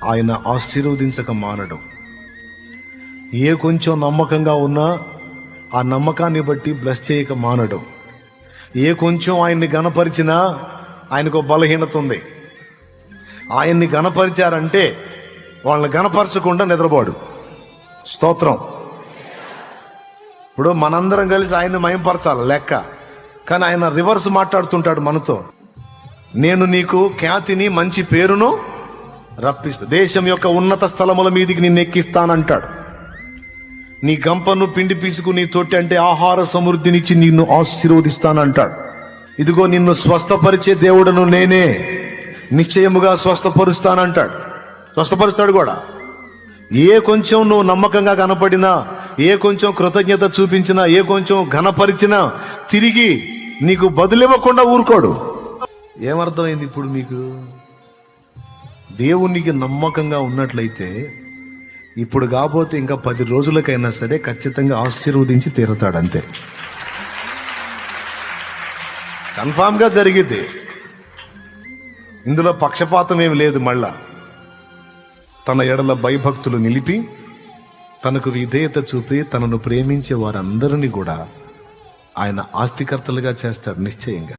ఆయన ఆశీర్వదించక మానడం. ఏ కొంచెం నమ్మకంగా ఉన్నా ఆ నమ్మకాన్ని బట్టి బ్లెస్ చేయక మానడం. ఏ కొంచెం ఆయన్ని గణపరిచినా ఆయనకు బలహీనత ఉంది. ఆయన్ని గణపరిచారంటే వాళ్ళని గణపరచకుండా నిద్రపోడు. స్తోత్రం. ఇప్పుడు మనందరం కలిసి ఆయన్ని మయంపరచాలి లెక్క, కానీ ఆయన రివర్స్ మాట్లాడుతుంటాడు మనతో. నేను నీకు ఖ్యాతిని మంచి పేరును రప్పిస్తా, దేశం యొక్క ఉన్నత స్థలముల మీదికి నిన్ను ఎక్కిస్తానంటాడు. నీ గంపను పిండి పీసుకు నీ తోటి అంటే ఆహార సమృద్ధినిచ్చి నిన్ను ఆశీర్వదిస్తానంటాడు. ఇదిగో నిన్ను స్వస్థపరిచే దేవుడను నేనే, నిశ్చయముగా స్వస్థపరుస్తానంటాడు. స్వస్థపరుస్తాడు కూడా. ఏ కొంచెం నువ్వు నమ్మకంగా కనపడినా, ఏ కొంచెం కృతజ్ఞత చూపించినా, ఏ కొంచెం ఘనపరిచినా తిరిగి నీకు బదులివ్వకుండా ఊరుకోడు. ఏమర్థమైంది ఇప్పుడు మీకు? దేవునికి నమ్మకంగా ఉన్నట్లయితే ఇప్పుడు కాకపోతే ఇంకా 10 రోజులకైనా సరే ఖచ్చితంగా ఆశీర్వదించి తీరుతాడు. అంతే, కన్ఫామ్గా జరిగింది. ఇందులో పక్షపాతం ఏమి లేదు. మళ్ళా తన ఎడల భయభక్తులు నిలిపి తనకు విధేయత చూపి తనను ప్రేమించే వారందరినీ కూడా ఆయన ఆస్తికర్తలుగా చేస్తాడు నిశ్చయంగా.